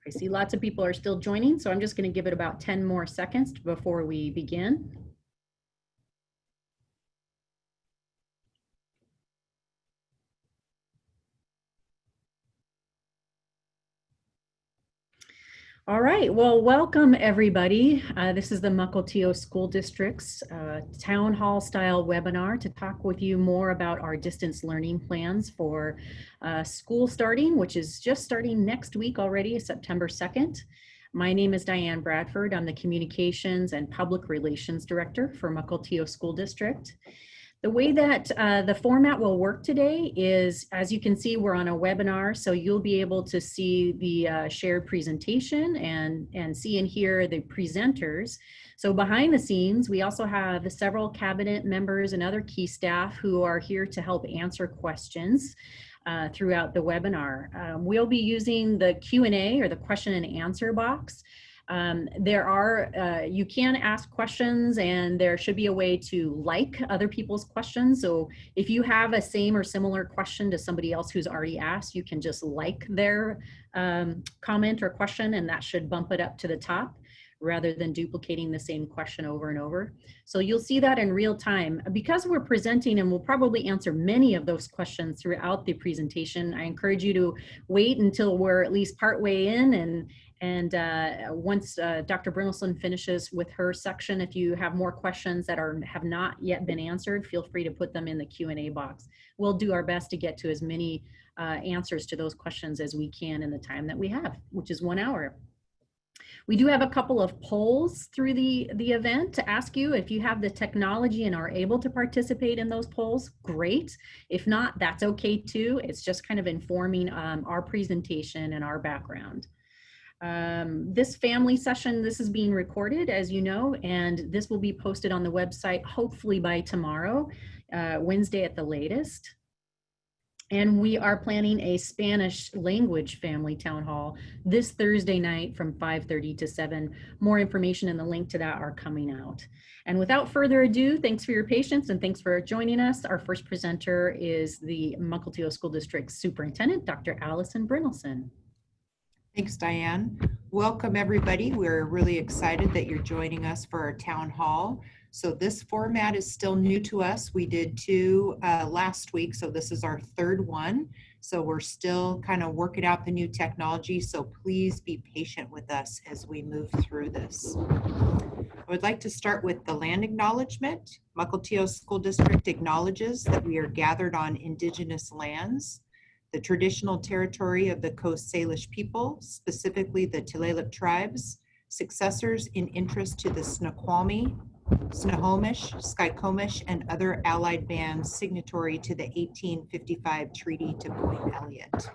I see lots of people are still joining, so I'm just going to give it about 10 more seconds before we begin. All right, well, welcome everybody. This is the Mukilteo School District's town hall style webinar to talk with you more about our distance learning plans for school starting, which is just starting next week already, September 2nd. My name is Diane Bradford. I'm the Communications and Public Relations Director for Mukilteo School District. The way that the format will work today is, as you can see, we're on a webinar, so you'll be able to see the shared presentation and see and hear the presenters. So behind the scenes, we also have several cabinet members and other key staff who are here to help answer questions throughout the webinar. We'll be using the Q&A or the question and answer box. You can ask questions, and there should be a way to like other people's questions. So if you have a same or similar question to somebody else who's already asked, you can just like their comment or question, and that should bump it up to the top rather than duplicating the same question over and over. So you'll see that in real time. Because we're presenting and we'll probably answer many of those questions throughout the presentation, I encourage you to wait until we're at least partway in, and once Dr. Brynildson finishes with her section, if you have more questions that have not yet been answered, feel free to put them in the Q&A box. We'll do our best to get to as many answers to those questions as we can in the time that we have, which is 1 hour. We do have a couple of polls through the event to ask you if you have the technology and are able to participate in those polls, great. If not, that's okay too. It's just kind of informing our presentation and our background. This family session, this is being recorded, as you know, and this will be posted on the website hopefully by tomorrow, Wednesday at the latest. And we are planning a Spanish language family town hall this Thursday night from 5:30 to 7. More information and the link to that are coming out. And without further ado, thanks for your patience and thanks for joining us. Our first presenter is the Mukilteo School District Superintendent, Dr. Allison Brynildson. Thanks, Diane. Welcome, everybody. We're really excited that you're joining us for our town hall. So this format is still new to us. We did 2 last week, so this is our 3rd one. So we're still kind of working out the new technology, so please be patient with us as we move through this. I would like to start with the land acknowledgement. Mukilteo School District acknowledges that we are gathered on Indigenous lands, the traditional territory of the Coast Salish people, specifically the Tulalip tribes, successors in interest to the Snoqualmie, Snohomish, Skykomish, and other allied bands signatory to the 1855 Treaty to Point Elliott.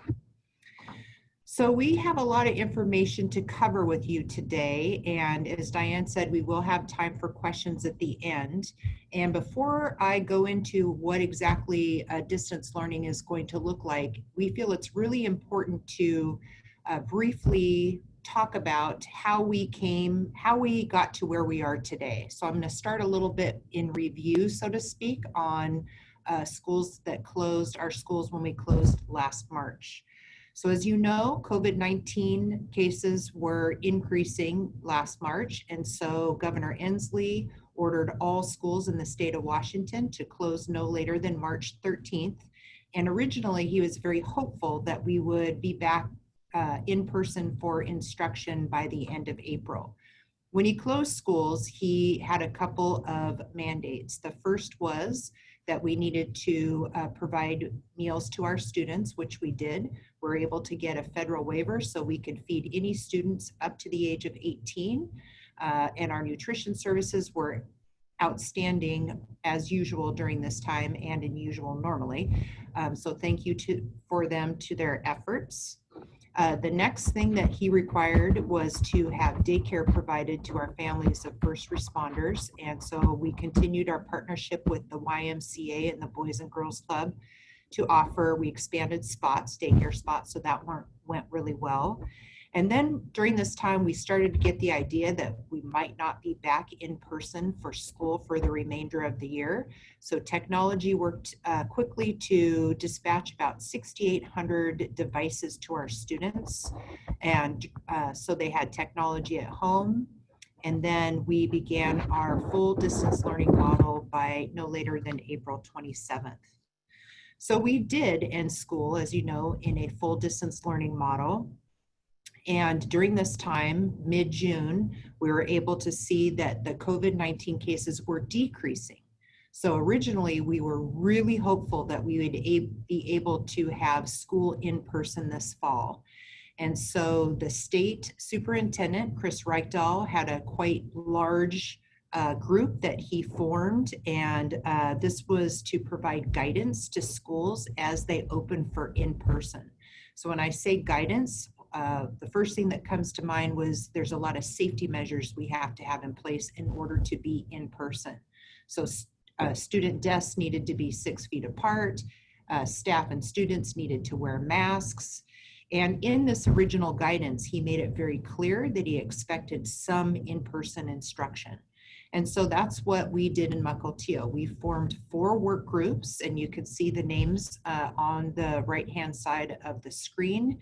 So we have a lot of information to cover with you today, and as Diane said, we will have time for questions at the end. And before I go into what exactly distance learning is going to look like, we feel it's really important to briefly talk about how we got to where we are today. So I'm going to start a little bit in review, so to speak, on schools that closed, our schools when we closed last March. So as you know, COVID-19 cases were increasing last March, and so Governor Inslee ordered all schools in the state of Washington to close no later than March 13th. And originally, he was very hopeful that we would be back in person for instruction by the end of April. When he closed schools, he had a couple of mandates. The first was that we needed to provide meals to our students, which we did. We're able to get a federal waiver so we could feed any students up to the age of 18. And our nutrition services were outstanding as usual during this time and in usual normally. So thank you for them to their efforts. The next thing that he required was to have daycare provided to our families of first responders. And so we continued our partnership with the YMCA and the Boys and Girls Club to offer, we expanded spots, daycare spots, so that went really well. And then during this time, we started to get the idea that we might not be back in person for school for the remainder of the year. So technology worked quickly to dispatch about 6,800 devices to our students. And so they had technology at home. And then we began our full distance learning model by no later than April 27th. So we did end school, as you know, in a full distance learning model. And during this time, mid-June, we were able to see that the COVID-19 cases were decreasing. So originally, we were really hopeful that we would be able to have school in person this fall. And so the state superintendent, Chris Reichdahl, had a quite large group that he formed, and this was to provide guidance to schools as they open for in-person. So when I say guidance, the first thing that comes to mind was there's a lot of safety measures we have to have in place in order to be in person. So student desks needed to be 6 feet apart, staff and students needed to wear masks. And in this original guidance, he made it very clear that he expected some in-person instruction. And so that's what we did in Mukilteo. We formed 4 work groups, and you can see the names on the right-hand side of the screen.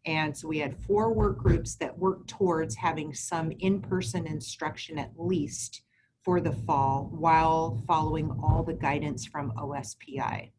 And so we had 4 work groups that worked towards having some in-person instruction at least for the fall while following all the guidance from OSPI.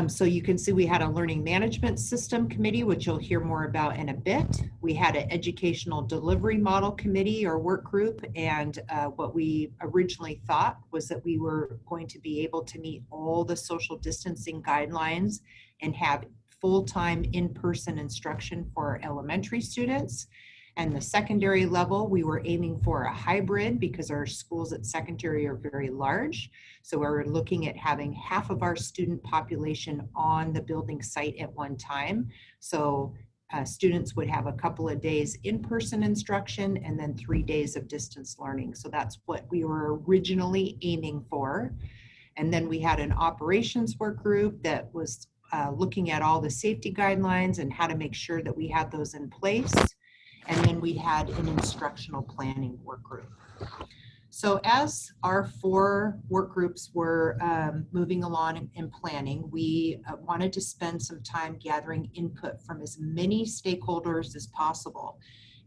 So you can see we had a learning management system committee, which you'll hear more about in a bit. We had an educational delivery model committee or work group, and what we originally thought was that we were going to be able to meet all the social distancing guidelines and have full-time in-person instruction for elementary students. And the secondary level, we were aiming for a hybrid because our schools at secondary are very large. So we're looking at having half of our student population on the building site at one time. So students would have a couple of days in-person instruction and then 3 days of distance learning. So that's what we were originally aiming for. And then we had an operations work group that was looking at all the safety guidelines and how to make sure that we had those in place. And then we had an instructional planning work group. So as our 4 work groups were moving along in planning, we wanted to spend some time gathering input from as many stakeholders as possible.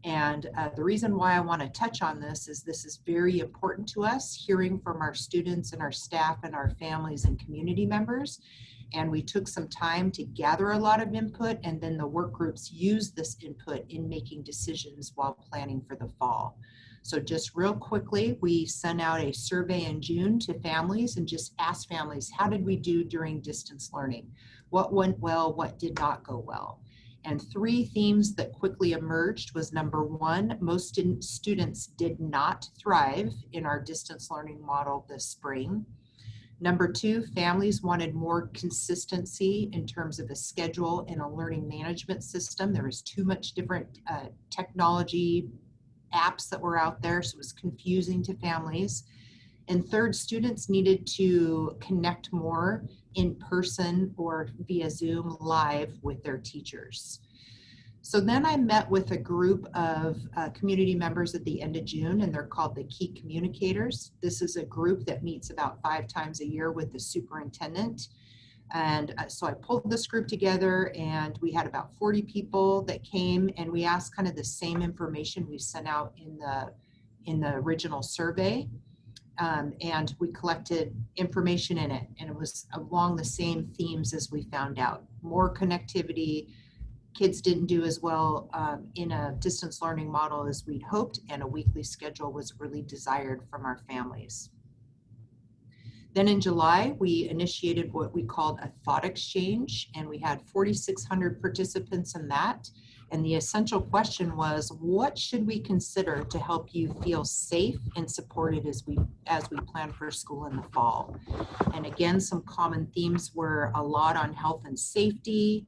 And the reason why I want to touch on this is very important to us, hearing from our students and our staff and our families and community members. And we took some time to gather a lot of input, and then the work groups used this input in making decisions while planning for the fall. So just real quickly, we sent out a survey in June to families and just asked families, how did we do during distance learning? What went well, what did not go well? And 3 themes that quickly emerged was number 1, most students did not thrive in our distance learning model this spring. Number 2, families wanted more consistency in terms of a schedule and a learning management system. There was too much different technology apps that were out there, so it was confusing to families. And 3rd, students needed to connect more in person or via Zoom live with their teachers. So then I met with a group of community members at the end of June, and they're called the Key Communicators. This is a group that meets about 5 times a year with the superintendent. And so I pulled this group together, and we had about 40 people that came, and we asked kind of the same information we sent out in the original survey. And we collected information in it, and it was along the same themes as we found out. More connectivity. Kids didn't do as well in a distance learning model as we'd hoped, and a weekly schedule was really desired from our families. Then in July, we initiated what we called a thought exchange, and we had 4,600 participants in that. And the essential question was, what should we consider to help you feel safe and supported as we plan for school in the fall? And again, some common themes were a lot on health and safety.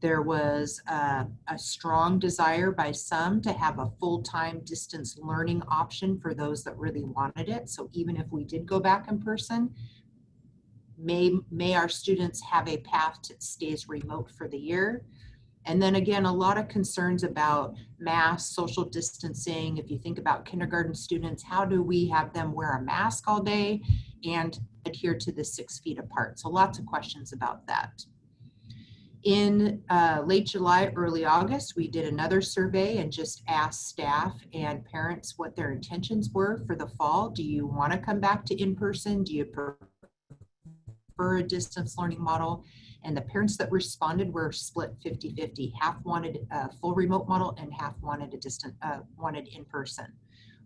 There was a strong desire by some to have a full-time distance learning option for those that really wanted it. So even if we did go back in person, may our students have a path that stays remote for the year. And then again, a lot of concerns about masks, social distancing. If you think about kindergarten students, how do we have them wear a mask all day and adhere to the 6 feet apart? So lots of questions about that. In late July, early August, we did another survey and just asked staff and parents what their intentions were for the fall. Do you want to come back to in-person? Do you prefer a distance learning model? And the parents that responded were split 50-50. Half wanted a full remote model and half wanted wanted in-person.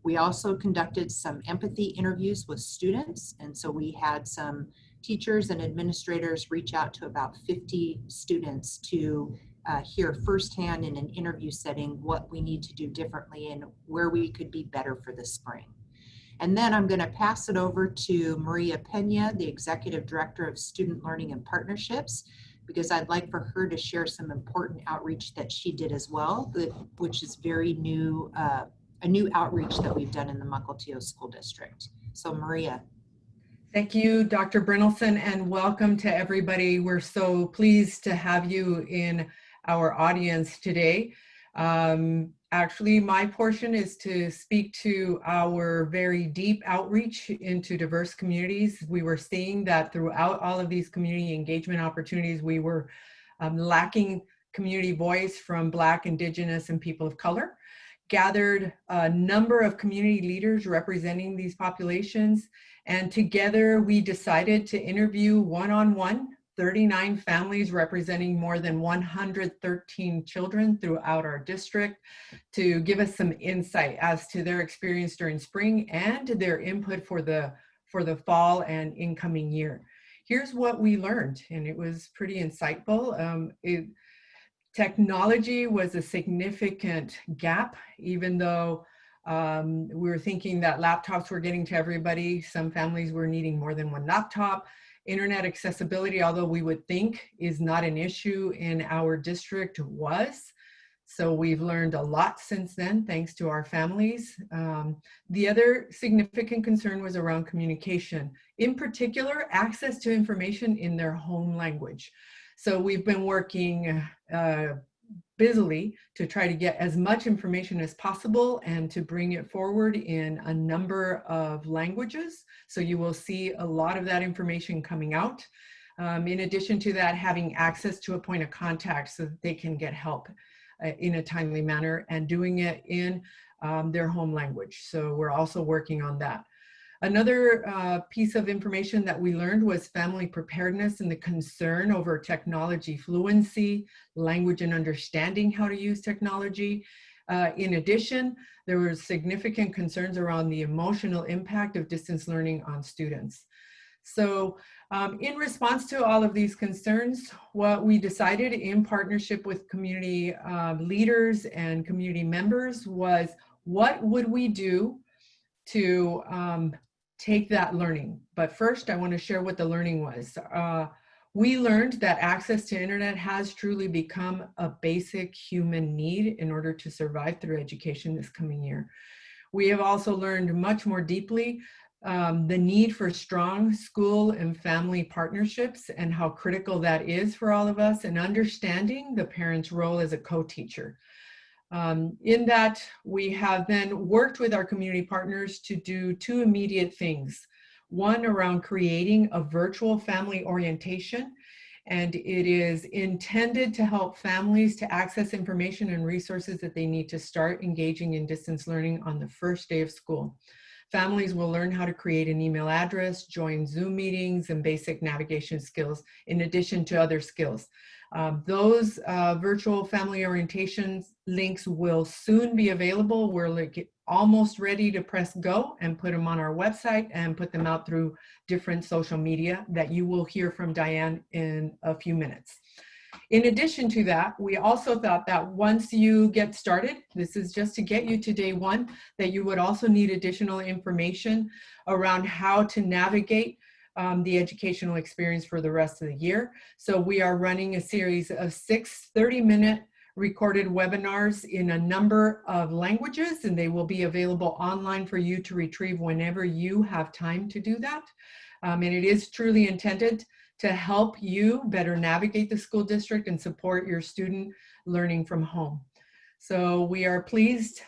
We also conducted some empathy interviews with students. And so we had some teachers and administrators reach out to about 50 students to hear firsthand in an interview setting what we need to do differently and where we could be better for the spring. And then I'm going to pass it over to Maria Pena, the Executive Director of Student Learning and Partnerships, because I'd like for her to share some important outreach that she did as well, which is very new, a new outreach that we've done in the Mukilteo School District. So Maria. Thank you, Dr. Brynelson, and welcome to everybody. We're so pleased to have you in our audience today. Actually, my portion is to speak to our very deep outreach into diverse communities. We were seeing that throughout all of these community engagement opportunities, we were lacking community voice from Black, Indigenous, and people of color. Gathered a number of community leaders representing these populations, and together we decided to interview one-on-one 39 families representing more than 113 children throughout our district to give us some insight as to their experience during spring and their input for the fall and incoming year. Here's what we learned, and it was pretty insightful. Technology was a significant gap, even though we were thinking that laptops were getting to everybody. Some families were needing more than one laptop. Internet accessibility, although we would think is not an issue in our district, was. So we've learned a lot since then, thanks to our families. The other significant concern was around communication, in particular, access to information in their home language. So we've been working busily to try to get as much information as possible and to bring it forward in a number of languages. So you will see a lot of that information coming out. In addition to that, having access to a point of contact so that they can get help in a timely manner and doing it in their home language. So we're also working on that. Another piece of information that we learned was family preparedness and the concern over technology fluency, language and understanding how to use technology. In addition, there were significant concerns around the emotional impact of distance learning on students. So in response to all of these concerns, what we decided in partnership with community leaders and community members was, what would we do to take that learning? But first, I want to share what the learning was. We learned that access to internet has truly become a basic human need in order to survive through education this coming year. We have also learned much more deeply the need for strong school and family partnerships and how critical that is for all of us, and understanding the parent's role as a co-teacher. In that, we have then worked with our community partners to do two immediate things. One, around creating a virtual family orientation, and it is intended to help families to access information and resources that they need to start engaging in distance learning on the first day of school. Families will learn how to create an email address, join Zoom meetings, and basic navigation skills, in addition to other skills. Those virtual family orientations links will soon be available. We're like almost ready to press go and put them on our website and put them out through different social media that you will hear from Diane in a few minutes. In addition to that, we also thought that once you get started, this is just to get you to day one, that you would also need additional information around how to navigate the educational experience for the rest of the year. So we are running a series of 6 30-minute recorded webinars in a number of languages, and they will be available online for you to retrieve whenever you have time to do that. And it is truly intended to help you better navigate the school district and support your student learning from home. So we are pleased,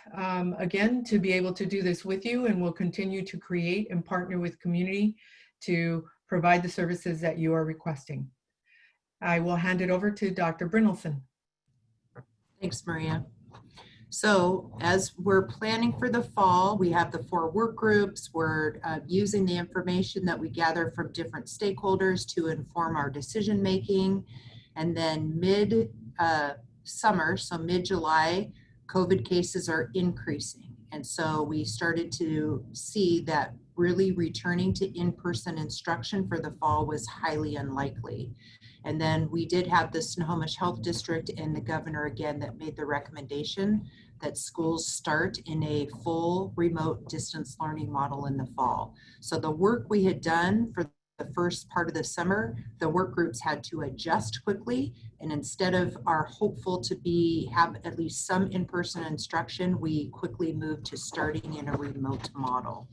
again, to be able to do this with you, and we'll continue to create and partner with community to provide the services that you are requesting. I will hand it over to Dr. Brynildson. Thanks, Maria. So as we're planning for the fall, we have the 4 work groups. We're using the information that we gather from different stakeholders to inform our decision making. And then mid-summer, so mid-July, COVID cases are increasing. And so we started to see that really returning to in-person instruction for the fall was highly unlikely. And then we did have the Snohomish Health District and the governor again that made the recommendation that schools start in a full remote distance learning model in the fall. So the work we had done for the first part of the summer, the work groups had to adjust quickly. And instead of our hopeful to have at least some in-person instruction, we quickly moved to starting in a remote model.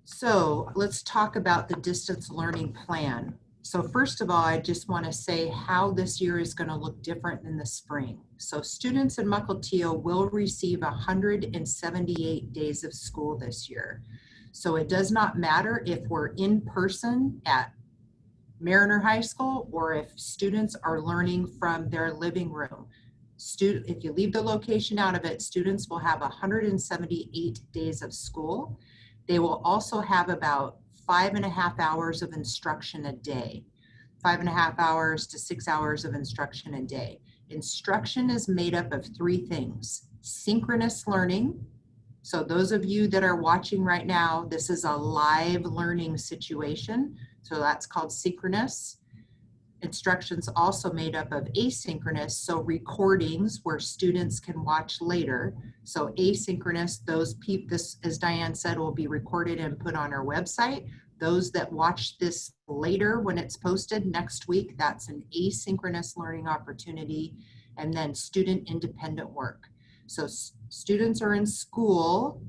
So let's talk about the distance learning plan. So first of all, I just want to say how this year is going to look different than the spring. So students in Mukilteo will receive 178 days of school this year. So it does not matter if we're in person at Mariner High School or if students are learning from their living room. If you leave the location out of it, students will have 178 days of school. They will also have about 5.5 hours of instruction a day, 5.5 hours to 6 hours of instruction a day. Instruction is made up of 3 things: synchronous learning. So those of you that are watching right now, this is a live learning situation. So that's called synchronous. Instruction's also made up of asynchronous, so recordings where students can watch later. So asynchronous, this, as Diane said, will be recorded and put on our website. Those that watch this later when it's posted next week, that's an asynchronous learning opportunity. And then student independent work. So students are in school,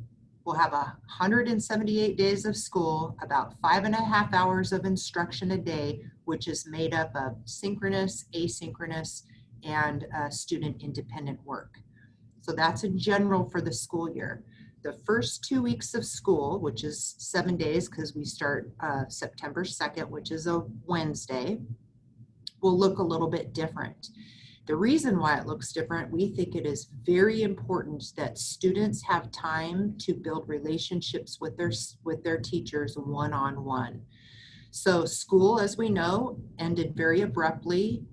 will have 178 days of school, about 5.5 hours of instruction a day, which is made up of synchronous, asynchronous, and student independent work. So that's in general for the school year. The first 2 weeks of school, which is 7 days because we start September 2nd, which is a Wednesday, will look a little bit different. The reason why it looks different, we think it is very important that students have time to build relationships with their teachers one-on-one. So school, as we know, ended very abruptly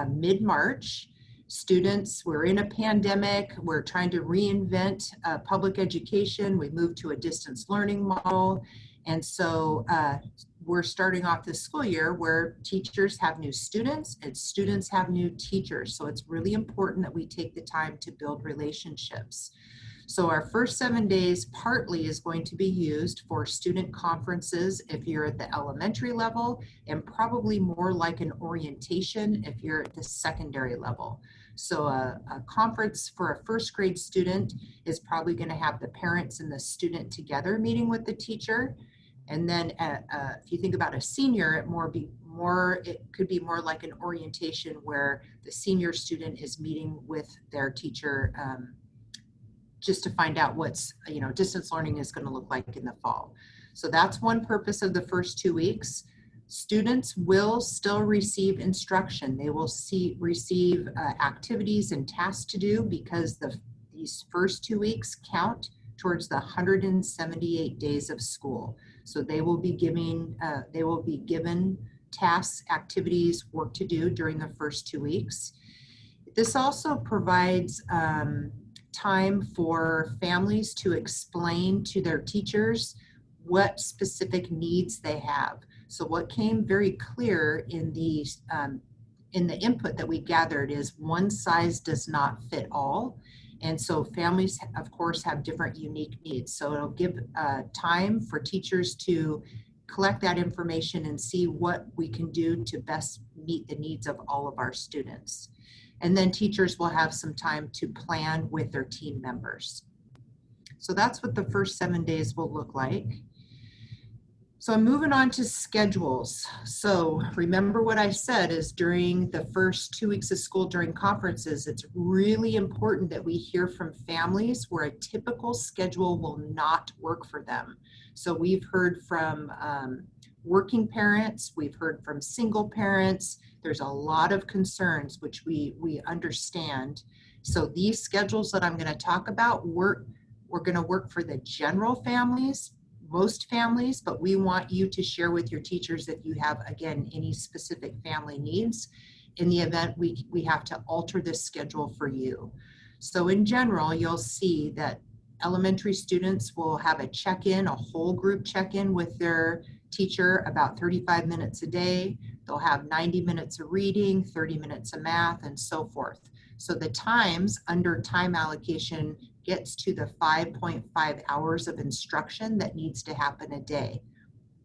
mid-March. Students, we're in a pandemic, we're trying to reinvent public education. We moved to a distance learning model. And so we're starting off this school year where teachers have new students and students have new teachers. So it's really important that we take the time to build relationships. So our first 7 days partly is going to be used for student conferences if you're at the elementary level, and probably more like an orientation if you're at the secondary level. So a conference for a first grade student is probably going to have the parents and the student together meeting with the teacher. And then if you think about a senior, it could be more like an orientation where the senior student is meeting with their teacher just to find out what's, distance learning is going to look like in the fall. So that's one purpose of the first 2 weeks. Students will still receive instruction. They will receive activities and tasks to do because these first 2 weeks count towards the 178 days of school. So they will be given tasks, activities, work to do during the first 2 weeks. This also provides time for families to explain to their teachers what specific needs they have. So what came very clear in the input that we gathered is one size does not fit all. And so families, of course, have different unique needs. So it'll give time for teachers to collect that information and see what we can do to best meet the needs of all of our students. And then teachers will have some time to plan with their team members. So that's what the first 7 days will look like. So I'm moving on to schedules. So remember what I said is during the first 2 weeks of school during conferences, it's really important that we hear from families where a typical schedule will not work for them. So we've heard from working parents, we've heard from single parents. There's a lot of concerns, which we understand. So these schedules that I'm going to talk about, we're going to work for the general families, most families, but we want you to share with your teachers if you have, again, any specific family needs in the event we have to alter this schedule for you. So in general, you'll see that elementary students will have a check-in, a whole group check-in with their teacher about 35 minutes a day. They'll have 90 minutes of reading, 30 minutes of math, and so forth. So the times under time allocation gets to the 5.5 hours of instruction that needs to happen a day.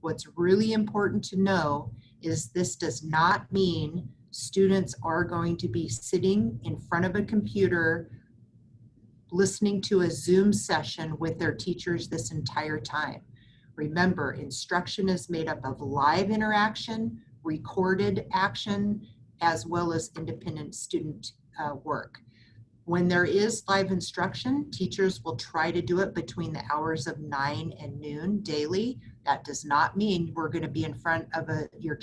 What's really important to know is this does not mean students are going to be sitting in front of a computer listening to a Zoom session with their teachers this entire time. Remember, instruction is made up of live interaction, recorded action, as well as independent student work. When there is live instruction, teachers will try to do it between the hours of 9 and noon daily. That does not mean we're going to be in front of your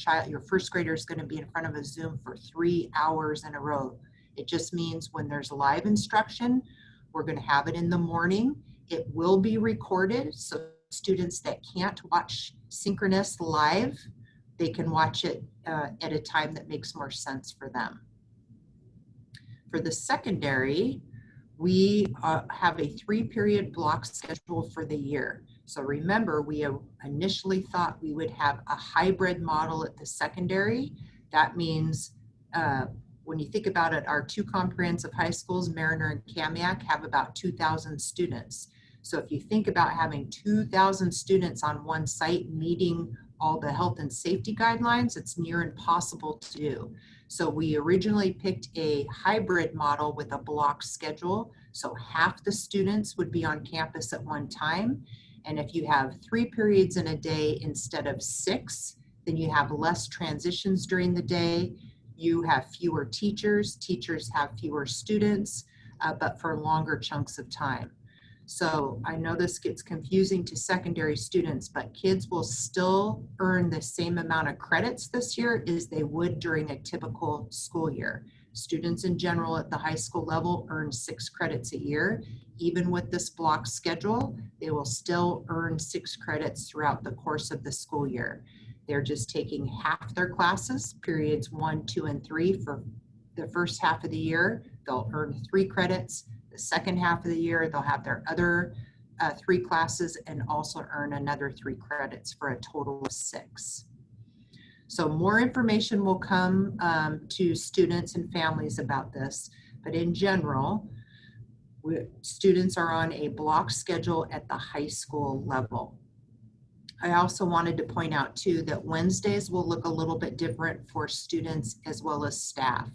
first grader is going to be in front of a Zoom for 3 hours in a row. It just means when there's live instruction, we're going to have it in the morning. It will be recorded, so students that can't watch synchronous live, they can watch it at a time that makes more sense for them. For the secondary, we have a 3-period block schedule for the year. So remember, we initially thought we would have a hybrid model at the secondary. That means when you think about it, our 2 comprehensive high schools, Mariner and Kamiak, have about 2,000 students. So if you think about having 2,000 students on one site meeting all the health and safety guidelines, it's near impossible to do. So we originally picked a hybrid model with a block schedule. So half the students would be on campus at one time. And if you have 3 periods in a day instead of 6, then you have less transitions during the day. You have fewer teachers. Teachers have fewer students, but for longer chunks of time. So I know this gets confusing to secondary students, but kids will still earn the same amount of credits this year as they would during a typical school year. Students in general at the high school level earn 6 credits a year. Even with this block schedule, they will still earn 6 credits throughout the course of the school year. They're just taking half their classes, periods 1, 2, and 3 for the first half of the year. They'll earn 3 credits. The second half of the year, they'll have their other 3 classes and also earn another 3 credits for a total of 6. So more information will come to students and families about this, but in general, students are on a block schedule at the high school level. I also wanted to point out too that Wednesdays will look a little bit different for students as well as staff.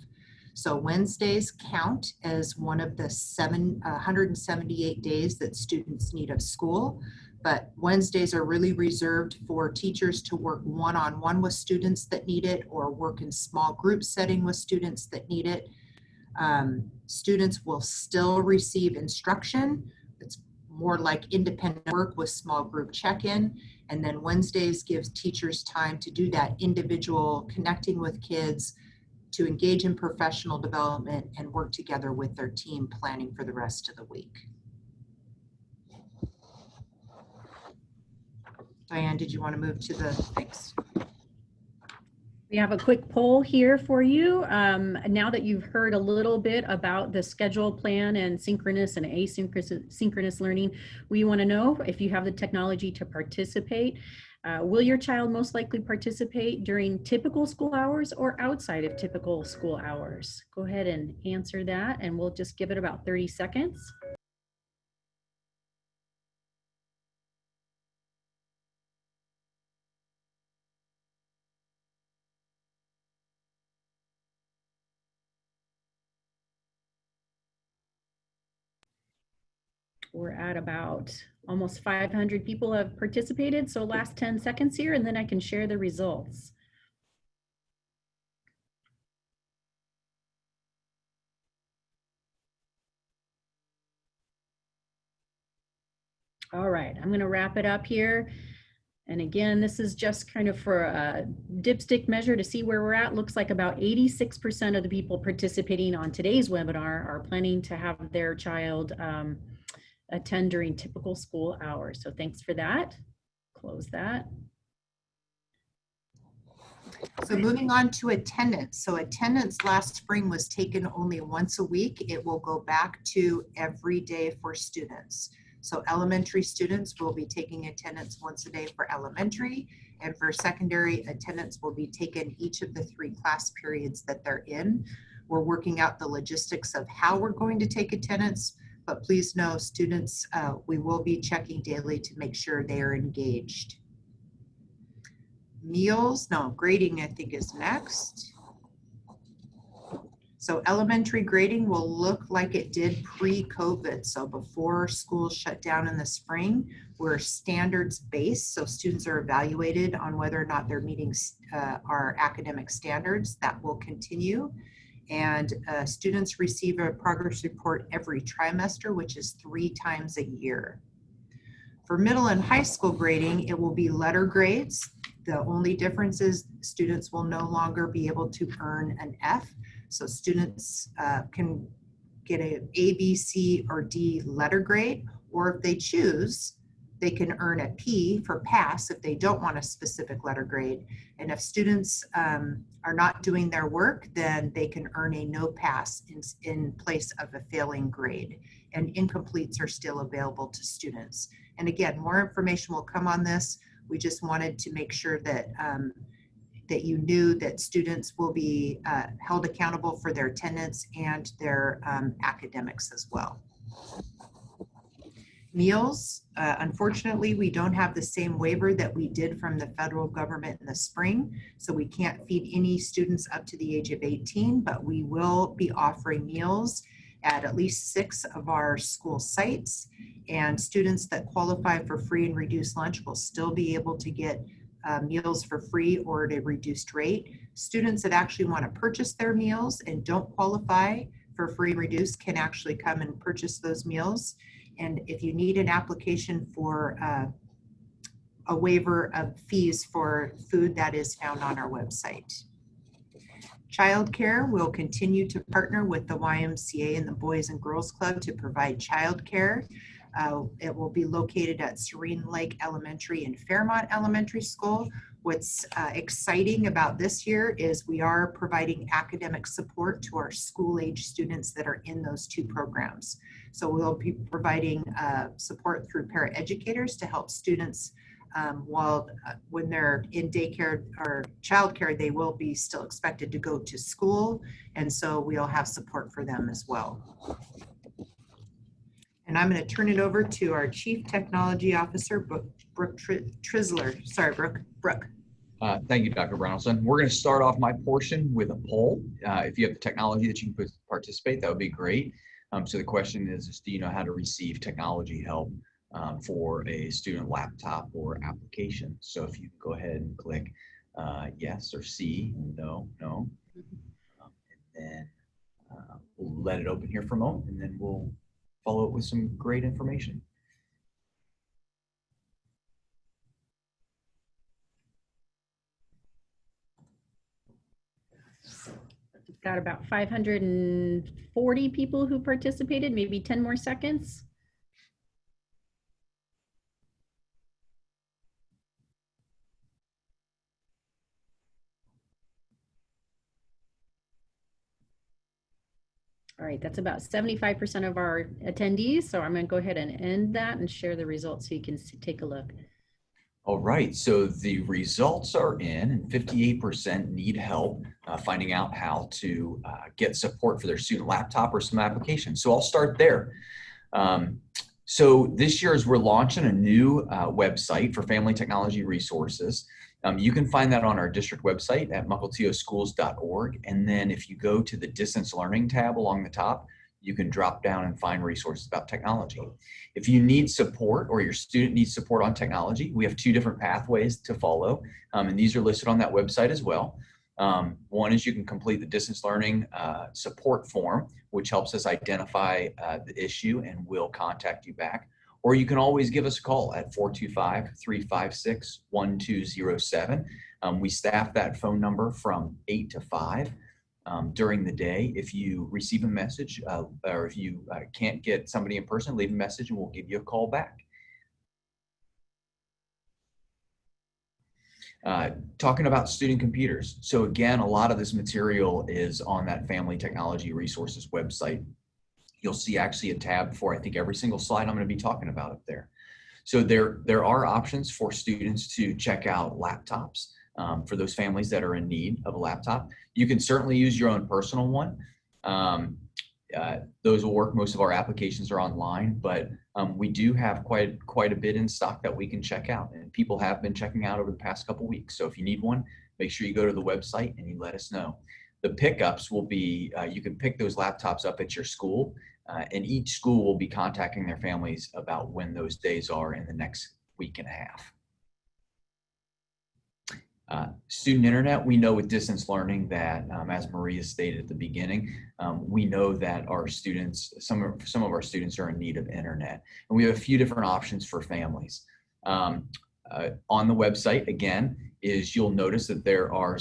So Wednesdays count as one of the 178 days that students need of school, but Wednesdays are really reserved for teachers to work one-on-one with students that need it or work in small group setting with students that need it. Students will still receive instruction. It's more like independent work with small group check-in. And then Wednesdays gives teachers time to do that individual connecting with kids, to engage in professional development and work together with their team planning for the rest of the week. Diane, did you want to move to the next? We have a quick poll here for you. Now that you've heard a little bit about the schedule plan and synchronous and asynchronous learning, we want to know if you have the technology to participate. Will your child most likely participate during typical school hours or outside of typical school hours? Go ahead and answer that, and we'll just give it about 30 seconds. We're at about Almost 500 people have participated. So last 10 seconds here, and then I can share the results. All right, I'm going to wrap it up here. And again, this is just kind of for a dipstick measure to see where we're at. Looks like about 86% of the people participating on today's webinar are planning to have their child attend during typical school hours. So thanks for that. Close that. So moving on to attendance. So attendance last spring was taken only once a week. It will go back to every day for students. So elementary students will be taking attendance once a day for elementary, and for secondary, attendance will be taken each of the 3 class periods that they're in. We're working out the logistics of how we're going to take attendance, but please know students, we will be checking daily to make sure they are engaged. Grading I think is next. So elementary grading will look like it did pre-COVID. So before school shut down in the spring, we're standards based. So students are evaluated on whether or not they're meeting our academic standards. That will continue. And students receive a progress report every trimester, which is 3 times a year. For middle and high school grading, it will be letter grades. The only difference is students will no longer be able to earn an F. So students can get an A, B, C, or D letter grade, or if they choose, they can earn a P for pass if they don't want a specific letter grade. And if students are not doing their work, then they can earn a no pass in place of a failing grade. And incompletes are still available to students. And again, more information will come on this. We just wanted to make sure that that you knew that students will be held accountable for their attendance and their academics as well. Meals, unfortunately, we don't have the same waiver that we did from the federal government in the spring, so we can't feed any students up to the age of 18, but we will be offering meals at least 6 of our school sites, and students that qualify for free and reduced lunch will still be able to get meals for free or at a reduced rate. Students that actually want to purchase their meals and don't qualify for free and reduced can actually come and purchase those meals. And if you need an application for a waiver of fees for food, that is found on our website. Childcare will continue to partner with the YMCA and the Boys and Girls Club to provide childcare. It will be located at Serene Lake Elementary and Fairmont Elementary School. What's exciting about this year is we are providing academic support to our school-age students that are in those 2 programs. So we'll be providing support through paraeducators to help students when they're in daycare or childcare, they will be still expected to go to school. And so we'll have support for them as well. And I'm going to turn it over to our Chief Technology Officer, Brooke Trisler. Sorry, Brooke. Thank you, Dr. Brownelson. We're going to start off my portion with a poll. If you have the technology that you can participate, that would be great. So the question is, do you know how to receive technology help for a student laptop or application? So if you go ahead and click yes or C, no, and then we'll let it open here for a moment, and then we'll follow it with some great information. We've got about 540 people who participated, maybe 10 more seconds. All right, that's about 75% of our attendees. So I'm going to go ahead and end that and share the results so you can take a look. All right, so the results are in, and 58% need help finding out how to get support for their student laptop or some applications. So I'll start there. So this year, as we're launching a new website for family technology resources, you can find that on our district website at mukilteoschools.org. And then if you go to the distance learning tab along the top, you can drop down and find resources about technology. If you need support or your student needs support on technology, we have 2 different pathways to follow, and these are listed on that website as well. One is you can complete the distance learning support form, which helps us identify the issue and we'll contact you back. Or you can always give us a call at 425-356-1207. We staff that phone number from 8 to 5 during the day. If you receive a message or if you can't get somebody in person, leave a message and we'll give you a call back. Talking about student computers. So again, a lot of this material is on that Family Technology Resources website. You'll see actually a tab for, I think, every single slide I'm going to be talking about up there. So there are options for students to check out laptops for those families that are in need of a laptop. You can certainly use your own personal one. Those will work. Most of our applications are online, but we do have quite a bit in stock that we can check out, and people have been checking out over the past couple weeks. So if you need one, make sure you go to the website and you let us know. The pickups will be, you can pick those laptops up at your school, and each school will be contacting their families about when those days are in the next week and a half. Student internet, we know with distance learning that, as Maria stated at the beginning, we know that our students, some of our students are in need of internet. And we have a few different options for families. On the website, again, you'll notice that there are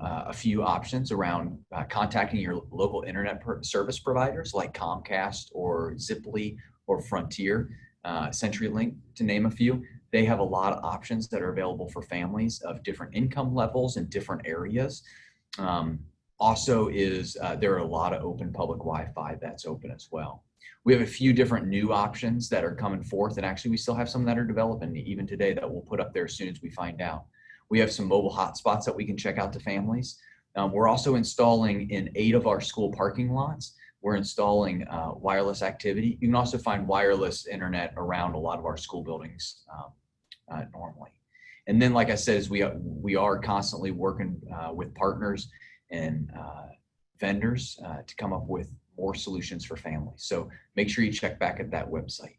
a few options around contacting your local internet service providers like Comcast or Ziply or Frontier, CenturyLink, to name a few. They have a lot of options that are available for families of different income levels in different areas. Also there are a lot of open public Wi-Fi that's open as well. We have a few different new options that are coming forth, and actually we still have some that are developing even today that we'll put up there as soon as we find out. We have some mobile hotspots that we can check out to families. We're also installing in 8 of our school parking lots. We're installing wireless activity. You can also find wireless internet around a lot of our school buildings normally. And then, like I said, we are constantly working with partners and vendors to come up with more solutions for families. So make sure you check back at that website.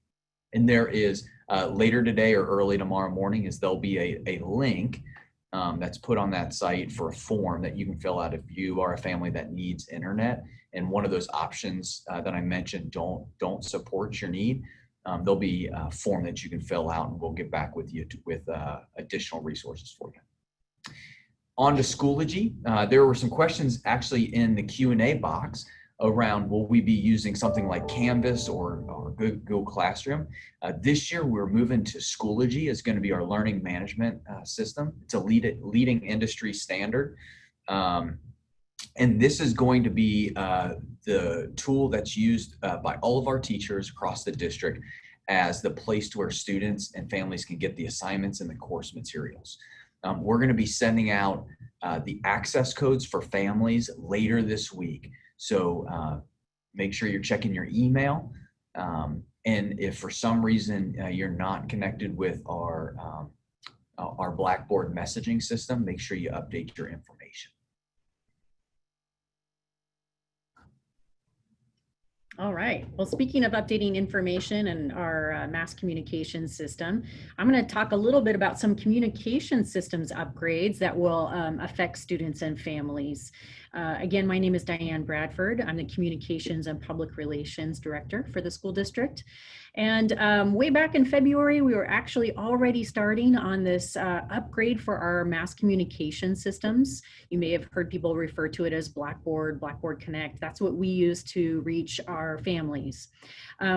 And there is later today or early tomorrow morning there'll be a link that's put on that site for a form that you can fill out if you are a family that needs internet. And one of those options that I mentioned don't support your need. There'll be a form that you can fill out, and we'll get back with you with additional resources for you. On to Schoology. There were some questions actually in the Q&A box around will we be using something like Canvas or Google Classroom. This year we're moving to Schoology. It's going to be our learning management system. It's a leading industry standard. And this is going to be the tool that's used by all of our teachers across the district as the place to where students and families can get the assignments and the course materials. We're going to be sending out the access codes for families later this week. So make sure you're checking your email. And if for some reason you're not connected with our Blackboard messaging system, make sure you update your information. All right. Well, speaking of updating information and our mass communication system, I'm going to talk a little bit about some communication systems upgrades that will affect students and families. Again, my name is Diane Bradford. I'm the Communications and Public Relations Director for the school district. And way back in February, we were actually already starting on this upgrade for our mass communication systems. You may have heard people refer to it as Blackboard, Blackboard Connect. That's what we use to reach our families.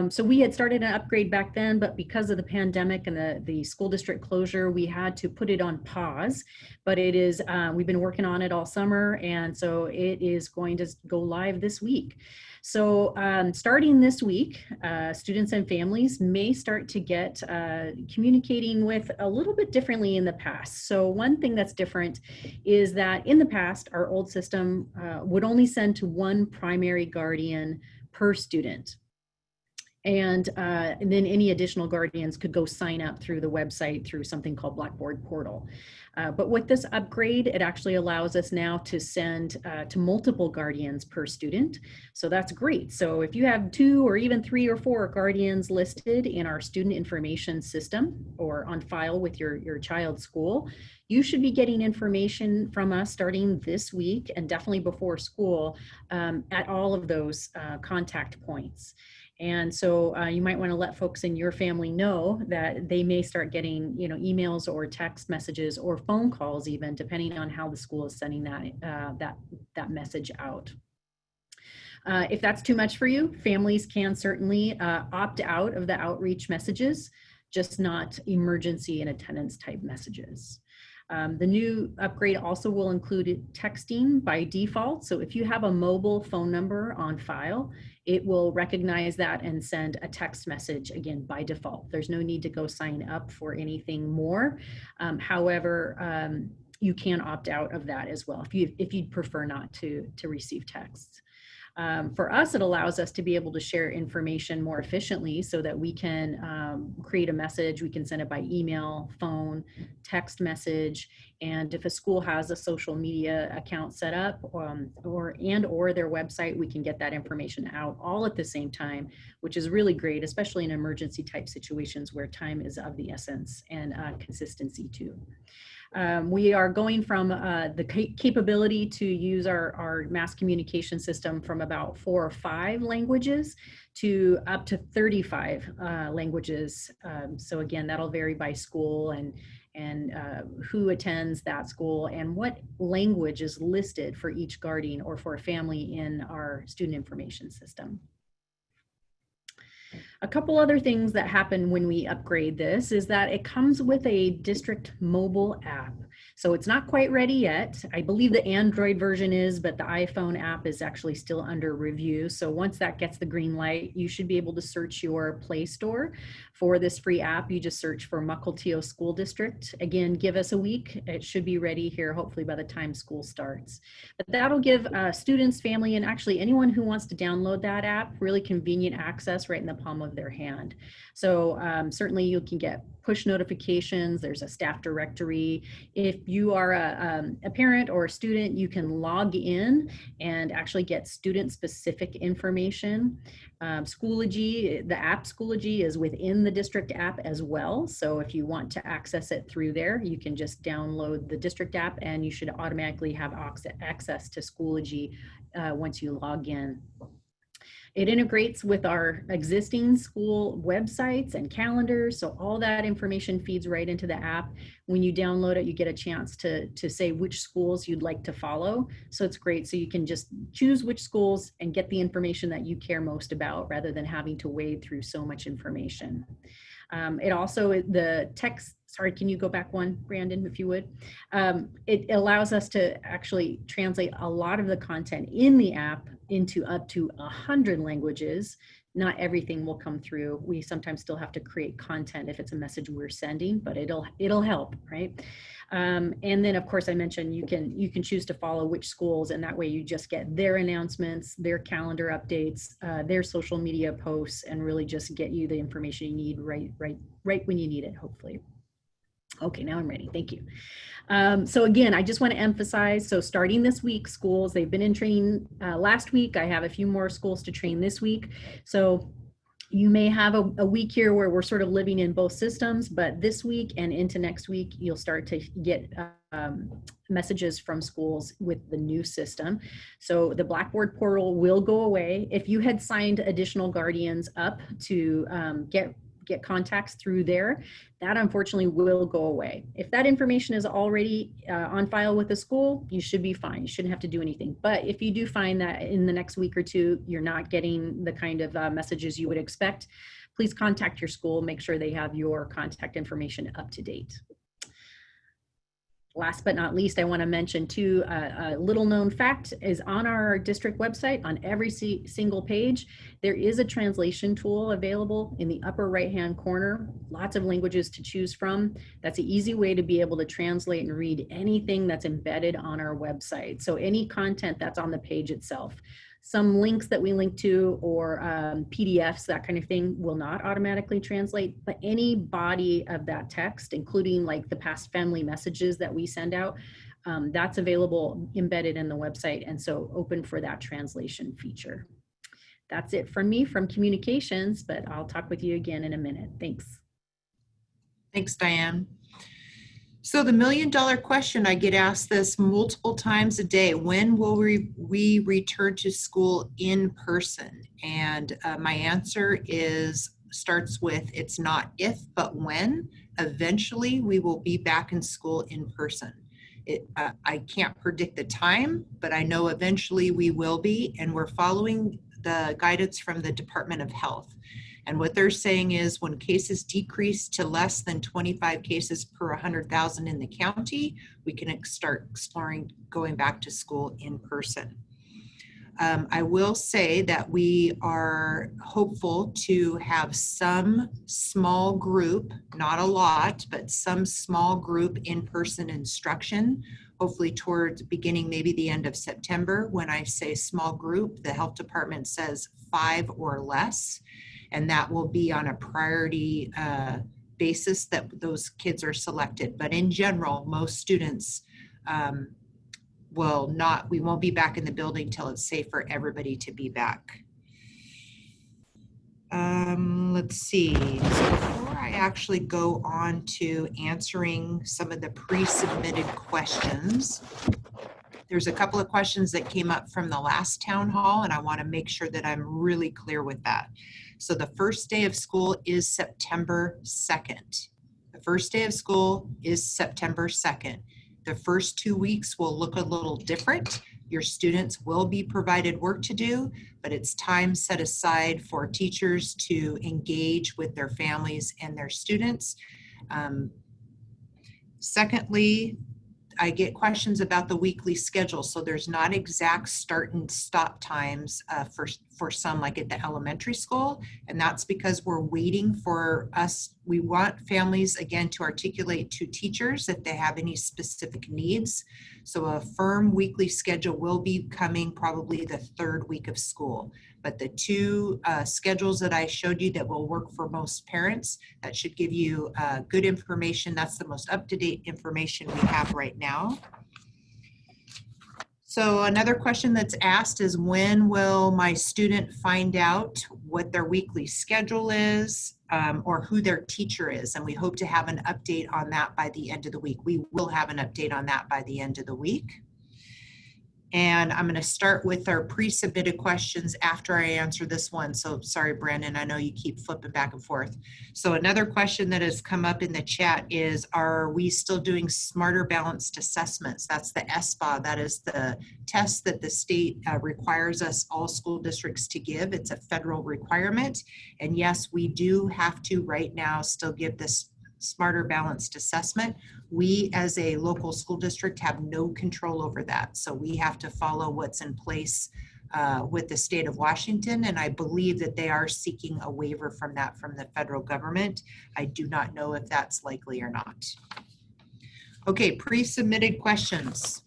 So we had started an upgrade back then, but because of the pandemic and the school district closure, we had to put it on pause. But it is, we've been working on it all summer, and so it is going to go live this week. So starting this week, students and families may start to get communicating with a little bit differently in the past. So one thing that's different is that in the past, our old system would only send to one primary guardian per student. And then any additional guardians could go sign up through the website through something called Blackboard Portal. But with this upgrade, it actually allows us now to send to multiple guardians per student. So that's great. So if you have 2 or even 3 or 4 guardians listed in our student information system or on file with your child's school, you should be getting information from us starting this week and definitely before school at all of those contact points. And so you might want to let folks in your family know that they may start getting, emails or text messages or phone calls, even depending on how the school is sending that message out. If that's too much for you, families can certainly opt out of the outreach messages, just not emergency and attendance type messages. The new upgrade also will include texting by default. So if you have a mobile phone number on file, it will recognize that and send a text message again by default. There's no need to go sign up for anything more. However, you can opt out of that as well if you'd prefer not to receive texts. For us, it allows us to be able to share information more efficiently so that we can create a message. We can send it by email, phone, text message, and if a school has a social media account set up or their website, we can get that information out all at the same time, which is really great, especially in emergency type situations where time is of the essence and consistency too. We are going from the capability to use our mass communication system from about 4 or 5 languages to up to 35 languages. So again, that'll vary by school and who attends that school and what language is listed for each guardian or for a family in our student information system. A couple other things that happen when we upgrade this is that it comes with a district mobile app. So it's not quite ready yet. I believe the Android version is, but the iPhone app is actually still under review. So once that gets the green light, you should be able to search your Play Store for this free app. You just search for Mukilteo School District. Again, give us a week. It should be ready here, hopefully by the time school starts. But that'll give students, family, and actually anyone who wants to download that app really convenient access right in the palm of their hand. So certainly you can get push notifications. There's a staff directory. If you are a parent or a student, you can log in and actually get student specific information. Schoology, the app Schoology is within the district app as well. So if you want to access it through there, you can just download the district app and you should automatically have access to Schoology once you log in. It integrates with our existing school websites and calendars, so all that information feeds right into the app. When you download it, you get a chance to say which schools you'd like to follow. So it's great, so you can just choose which schools and get the information that you care most about rather than having to wade through so much information. It also, the text, sorry, can you go back one, Brandon, if you would? It allows us to actually translate a lot of the content in the app into up to 100 languages. Not everything will come through. We sometimes still have to create content if it's a message we're sending, but it'll help, right? And then of course I mentioned you can choose to follow which schools, and that way you just get their announcements, their calendar updates, their social media posts, and really just get you the information you need right when you need it, hopefully. Okay, now I'm ready. Thank you. So again, I just want to emphasize, so starting this week, schools, they've been in training last week. I have a few more schools to train this week. So you may have a week here where we're sort of living in both systems, but this week and into next week, you'll start to get messages from schools with the new system. So the Blackboard portal will go away. If you had signed additional guardians up to get contacts through there, that unfortunately will go away. If that information is already on file with the school, you should be fine. You shouldn't have to do anything. But if you do find that in the next week or two, you're not getting the kind of messages you would expect, please contact your school, make sure they have your contact information up to date. Last but not least, I want to mention too, a little known fact is on our district website, on every single page, there is a translation tool available in the upper right-hand corner. Lots of languages to choose from. That's an easy way to be able to translate and read anything that's embedded on our website. So any content that's on the page itself. Some links that we link to or PDFs, that kind of thing, will not automatically translate, but any body of that text, including like the past family messages that we send out, that's available embedded in the website, and so open for that translation feature. That's it from me from communications, but I'll talk with you again in a minute. Thanks. Thanks, Diane. So the million-dollar question, I get asked this multiple times a day: when will we return to school in person? And my answer starts with, it's not if, but when. Eventually, we will be back in school in person. I can't predict the time, but I know eventually we will be, and we're following the guidance from the Department of Health. And what they're saying is when cases decrease to less than 25 cases per 100,000 in the county, we can start exploring going back to school in person. I will say that we are hopeful to have some small group, not a lot, but some small group in-person instruction, hopefully towards beginning maybe the end of September. When I say small group, the health department says 5 or less, and that will be on a priority basis that those kids are selected. But in general, most students we won't be back in the building till it's safe for everybody to be back. Let's see. So before I actually go on to answering some of the pre-submitted questions, there's a couple of questions that came up from the last town hall, and I want to make sure that I'm really clear with that. So the first day of school is September 2nd. The first day of school is September 2nd. The first 2 weeks will look a little different. Your students will be provided work to do, but it's time set aside for teachers to engage with their families and their students. Secondly, I get questions about the weekly schedule. So there's not exact start and stop times for some, like at the elementary school. And that's because we're waiting for us. We want families, again, to articulate to teachers if they have any specific needs. So a firm weekly schedule will be coming probably the 3rd week of school. But the 2 schedules that I showed you that will work for most parents, that should give you good information. That's the most up-to-date information we have right now. So another question that's asked is, when will my student find out what their weekly schedule is or who their teacher is? And we hope to have an update on that by the end of the week. We will have an update on that by the end of the week. And I'm going to start with our pre-submitted questions after I answer this one. So sorry, Brandon, I know you keep flipping back and forth. So another question that has come up in the chat is, are we still doing smarter balanced assessments? That's the SBA. That is the test that the state requires us, all school districts, to give. It's a federal requirement. And yes, we do have to right now still give this smarter balanced assessment. We as a local school district have no control over that. So we have to follow what's in place with the state of Washington. And I believe that they are seeking a waiver from that from the federal government. I do not know if that's likely or not. Okay, pre-submitted questions.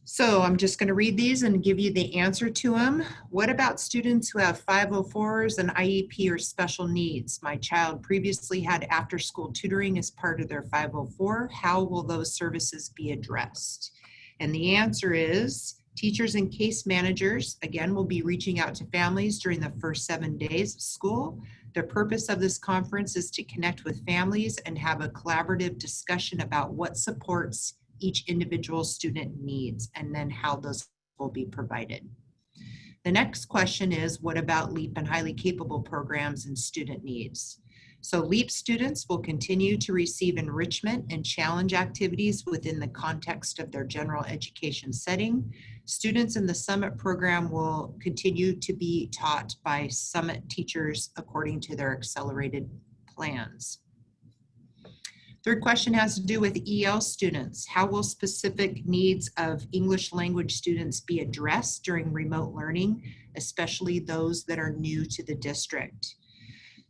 So I'm just going to read these and give you the answer to them. What about students who have 504s, an IEP, or special needs? My child previously had after-school tutoring as part of their 504. How will those services be addressed? And the answer is, teachers and case managers, again, will be reaching out to families during the first 7 days of school. The purpose of this conference is to connect with families and have a collaborative discussion about what supports each individual student needs, and then how those will be provided. The next question is, what about LEAP and highly capable programs and student needs? So LEAP students will continue to receive enrichment and challenge activities within the context of their general education setting. Students in the Summit program will continue to be taught by Summit teachers according to their accelerated plans. Third question has to do with EL students. How will specific needs of English language students be addressed during remote learning, especially those that are new to the district?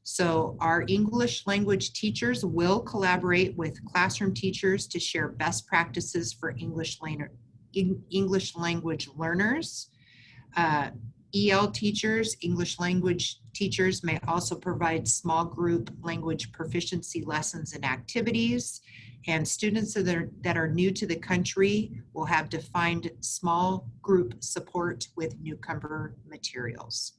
So our English language teachers will collaborate with classroom teachers to share best practices for English language learners. EL teachers, English language teachers, may also provide small group language proficiency lessons and activities. And students that are new to the country will have defined small group support with newcomer materials.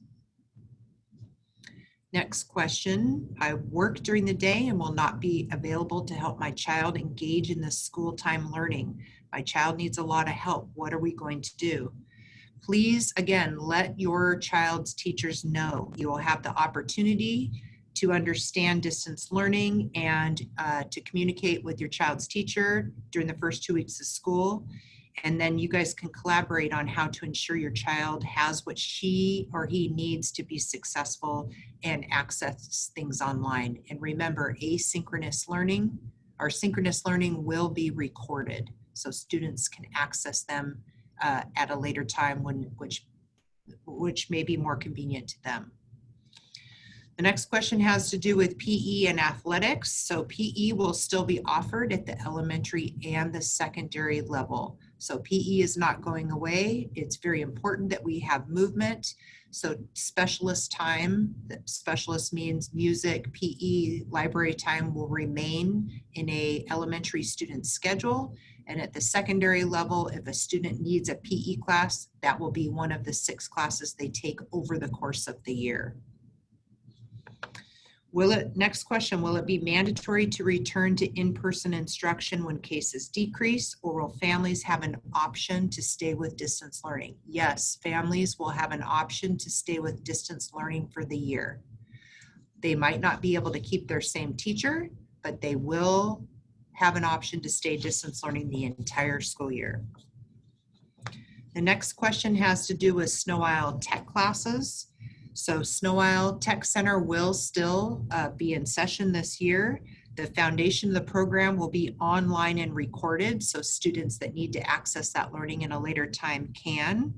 Next question. I work during the day and will not be available to help my child engage in the school time learning. My child needs a lot of help. What are we going to do? Please, again, let your child's teachers know. You will have the opportunity to understand distance learning and to communicate with your child's teacher during the first 2 weeks of school. And then you guys can collaborate on how to ensure your child has what she or he needs to be successful and access things online. And remember, asynchronous learning or synchronous learning will be recorded, so students can access them at a later time which may be more convenient to them. The next question has to do with PE and athletics. So PE will still be offered at the elementary and the secondary level. So PE is not going away. It's very important that we have movement. So specialist time, specialist means music, PE, library time will remain in a elementary student schedule. And at the secondary level, if a student needs a PE class, that will be one of the 6 classes they take over the course of the year. Next question, will it be mandatory to return to in-person instruction when cases decrease, or will families have an option to stay with distance learning? Yes, families will have an option to stay with distance learning for the year. They might not be able to keep their same teacher, but they will have an option to stay distance learning the entire school year. The next question has to do with Snow Isle Tech classes. So Snow Isle Tech Center will still be in session this year. The foundation of the program will be online and recorded, so students that need to access that learning in a later time can.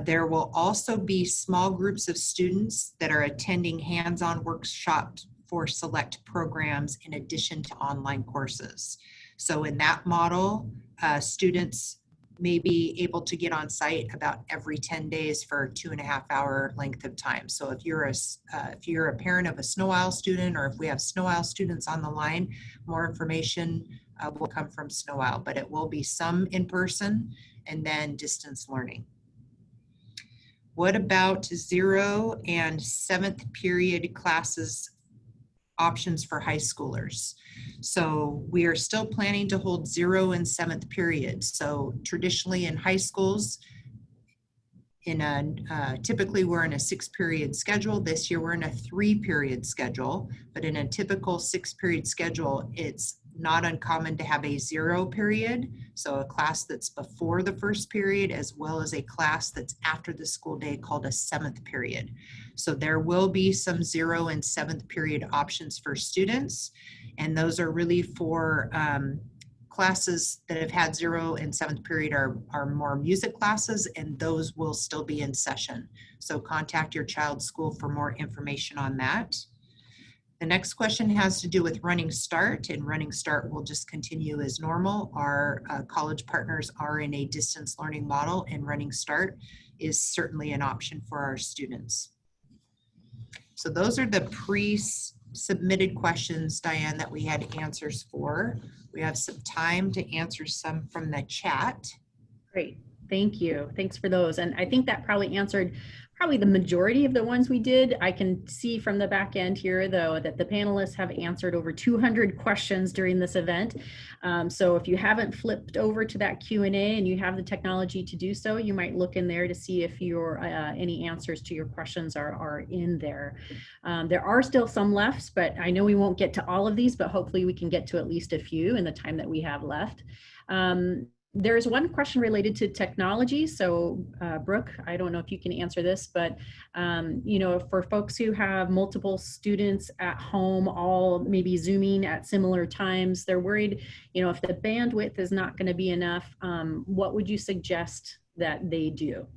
There will also be small groups of students that are attending hands-on workshops for select programs in addition to online courses. So in that model, students may be able to get on site about every 10 days for a 2.5 hour length of time. So if you're a parent of a Snow Isle student, or if we have Snow Isle students on the line, more information will come from Snow Isle, but it will be some in person and then distance learning. What about 0 and 7th period classes options for high schoolers? So we are still planning to hold 0 and 7th period. So traditionally in high schools, typically we're in a 6-period schedule. This year we're in a 3-period schedule, but in a typical 6-period schedule, it's not uncommon to have a 0 period, so a class that's before the 1st period, as well as a class that's after the school day called a 7th period. So there will be some 0 and 7th period options for students, and those are really for classes that have had 0 and 7th period are more music classes, and those will still be in session. So contact your child's school for more information on that. The next question has to do with Running Start, and Running Start will just continue as normal. Our college partners are in a distance learning model, and Running Start is certainly an option for our students. So those are the pre-submitted questions, Diane, that we had answers for. We have some time to answer some from the chat. Great, thank you. Thanks for those. And I think that probably answered the majority of the ones we did. I can see from the back end here, though, that the panelists have answered over 200 questions during this event. So if you haven't flipped over to that Q&A and you have the technology to do so, you might look in there to see if any answers to your questions are in there. There are still some left, but I know we won't get to all of these, but hopefully we can get to at least a few in the time that we have left. There's one question related to technology. So Brooke, I don't know if you can answer this, but for folks who have multiple students at home, all maybe Zooming at similar times, they're worried, if the bandwidth is not going to be enough, what would you suggest that they do?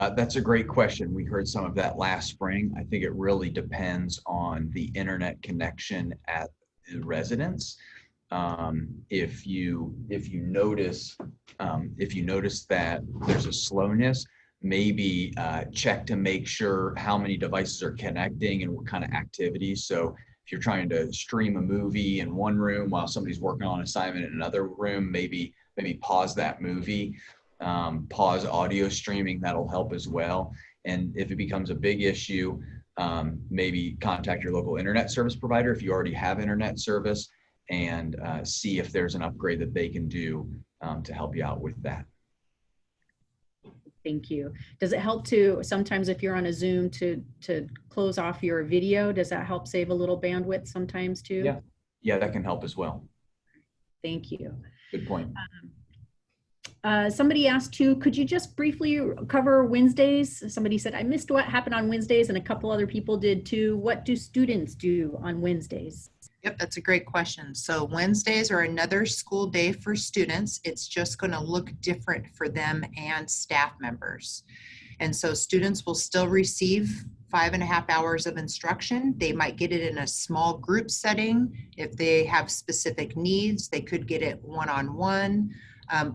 That's a great question. We heard some of that last spring. I think it really depends on the internet connection at the residence. If you notice that there's a slowness, maybe check to make sure how many devices are connecting and what kind of activities. So if you're trying to stream a movie in one room while somebody's working on an assignment in another room, maybe pause that movie, pause audio streaming. That'll help as well. And if it becomes a big issue, maybe contact your local internet service provider if you already have internet service, and see if there's an upgrade that they can do to help you out with that. Thank you. Does it help to, sometimes if you're on a Zoom, to close off your video? Does that help save a little bandwidth sometimes too? Yeah, that can help as well. Thank you. Good point. Somebody asked too, could you just briefly cover Wednesdays? Somebody said, I missed what happened on Wednesdays, and a couple other people did too. What do students do on Wednesdays? Yep, that's a great question. So Wednesdays are another school day for students. It's just going to look different for them and staff members. And so students will still receive 5.5 hours of instruction. They might get it in a small group setting. If they have specific needs, they could get it one-on-one,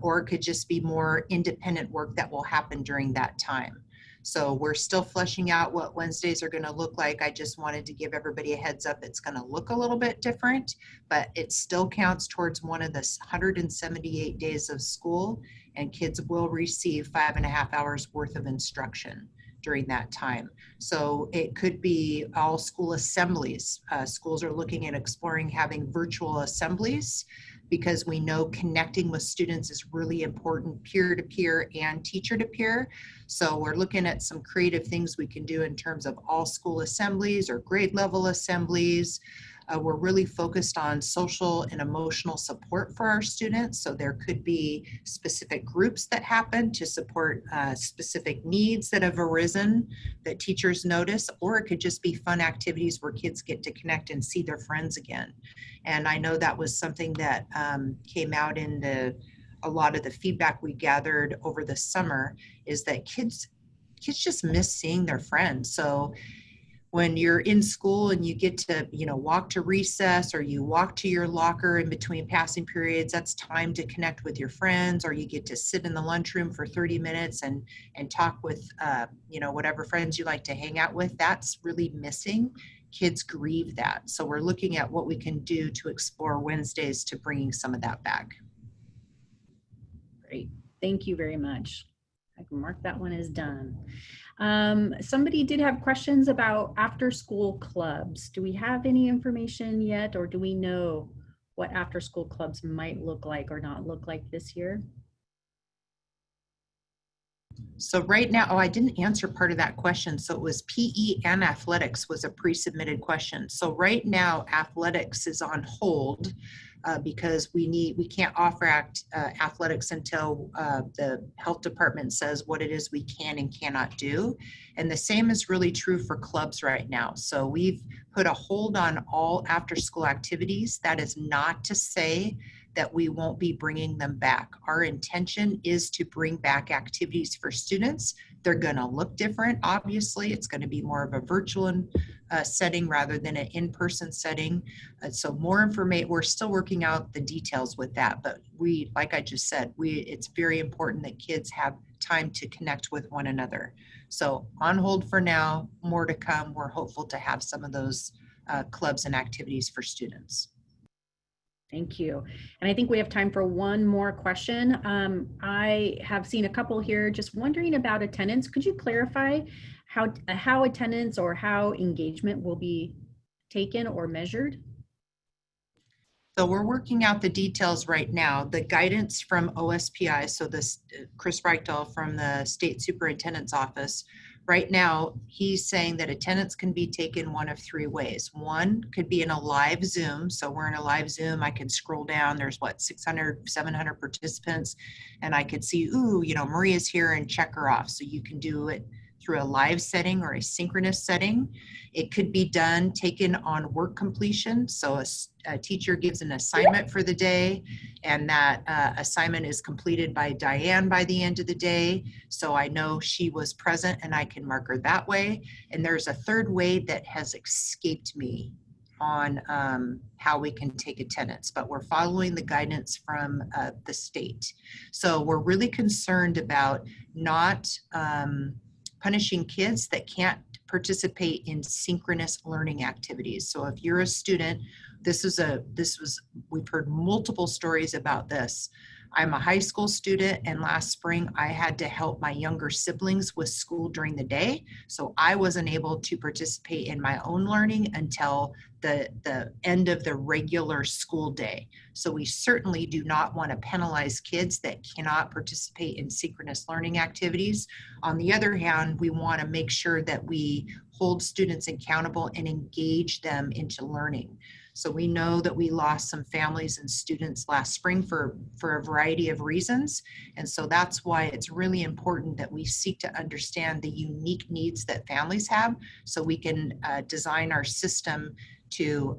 or it could just be more independent work that will happen during that time. So we're still fleshing out what Wednesdays are going to look like. I just wanted to give everybody a heads up. It's going to look a little bit different, but it still counts towards one of the 178 days of school, and kids will receive 5.5 hours worth of instruction during that time. So it could be all school assemblies. Schools are looking at exploring having virtual assemblies, because we know connecting with students is really important, peer-to-peer and teacher-to-peer. So we're looking at some creative things we can do in terms of all school assemblies or grade level assemblies. We're really focused on social and emotional support for our students. So there could be specific groups that happen to support specific needs that have arisen that teachers notice, or it could just be fun activities where kids get to connect and see their friends again. And I know that was something that came out in a lot of the feedback we gathered over the summer, is that kids just miss seeing their friends. So when you're in school and you get to, walk to recess, or you walk to your locker in between passing periods, that's time to connect with your friends, or you get to sit in the lunchroom for 30 minutes and talk with, whatever friends you like to hang out with. That's really missing. Kids grieve that. So we're looking at what we can do to explore Wednesdays to bringing some of that back. Great. Thank you very much. I can mark that one as done. Somebody did have questions about after-school clubs. Do we have any information yet, or do we know what after-school clubs might look like or not look like this year? So right now, I didn't answer part of that question. So it was PE and athletics was a pre-submitted question. So right now, athletics is on hold because we can't offer athletics until the health department says what it is we can and cannot do. And the same is really true for clubs right now. So we've put a hold on all after-school activities. That is not to say that we won't be bringing them back. Our intention is to bring back activities for students. They're going to look different. Obviously, it's going to be more of a virtual setting rather than an in-person setting. So more information, we're still working out the details with that. But like I just said, it's very important that kids have time to connect with one another. So on hold for now, more to come. We're hopeful to have some of those clubs and activities for students. Thank you. And I think we have time for one more question. I have seen a couple here just wondering about attendance. Could you clarify how attendance or how engagement will be taken or measured? So we're working out the details right now. The guidance from OSPI, so this Chris Reichdahl from the State Superintendent's Office, right now he's saying that attendance can be taken one of three ways. One could be in a live Zoom. So we're in a live Zoom. I can scroll down. There's 600, 700 participants, and I could see, Maria's here, and check her off. So you can do it through a live setting or a synchronous setting. It could be taken on work completion. So a teacher gives an assignment for the day, and that assignment is completed by Diane by the end of the day. So I know she was present and I can mark her that way. And there's a third way that has escaped me. on how we can take attendance, but we're following the guidance from the state. So we're really concerned about not punishing kids that can't participate in synchronous learning activities. So if you're a student, we've heard multiple stories about this. I'm a high school student, and last spring I had to help my younger siblings with school during the day. So I wasn't able to participate in my own learning until the end of the regular school day. So we certainly do not want to penalize kids that cannot participate in synchronous learning activities. On the other hand, we want to make sure that we hold students accountable and engage them into learning. So we know that we lost some families and students last spring for a variety of reasons. And so that's why it's really important that we seek to understand the unique needs that families have, so we can design our system to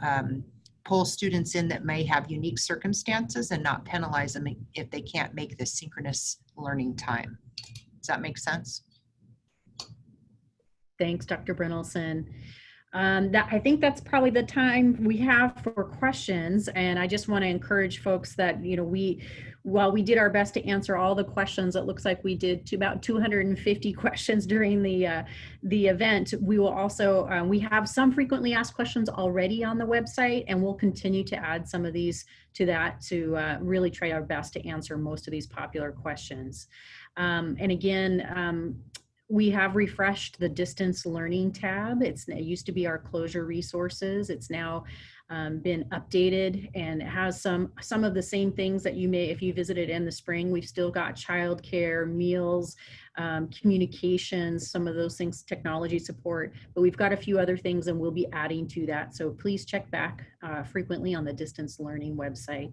pull students in that may have unique circumstances and not penalize them if they can't make the synchronous learning time. Does that make sense? Thanks, Dr. Brynelson. I think that's probably the time we have for questions. And I just want to encourage folks that, while we did our best to answer all the questions, it looks like we did to about 250 questions during the event. We will also, we have some frequently asked questions already on the website, and we'll continue to add some of these to that to really try our best to answer most of these popular questions. And again, we have refreshed the distance learning tab. It used to be our closure resources. It's now been updated, and it has some of the same things that you may, if you visited in the spring. We've still got childcare, meals, communications, some of those things, technology support, but we've got a few other things, and we'll be adding to that. So please check back frequently on the distance learning website.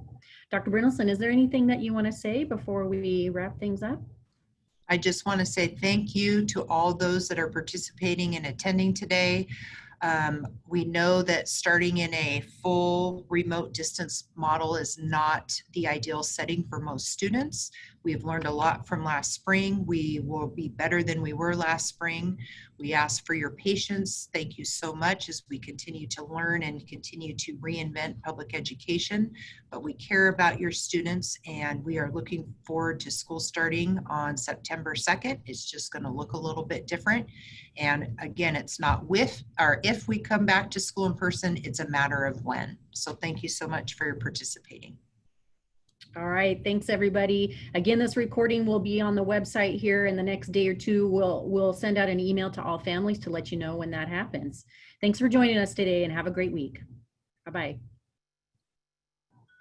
Dr. Brynelson, is there anything that you want to say before we wrap things up? I just want to say thank you to all those that are participating and attending today. We know that starting in a full remote distance model is not the ideal setting for most students. We've learned a lot from last spring. We will be better than we were last spring. We ask for your patience. Thank you so much as we continue to learn and continue to reinvent public education. But we care about your students, and we are looking forward to school starting on September 2nd. It's just going to look a little bit different. And again, it's not with or if we come back to school in person, it's a matter of when. So thank you so much for your participating. All right, thanks everybody. Again, this recording will be on the website here in the next day or two. We'll send out an email to all families to let you know when that happens. Thanks for joining us today, and have a great week. Bye-bye.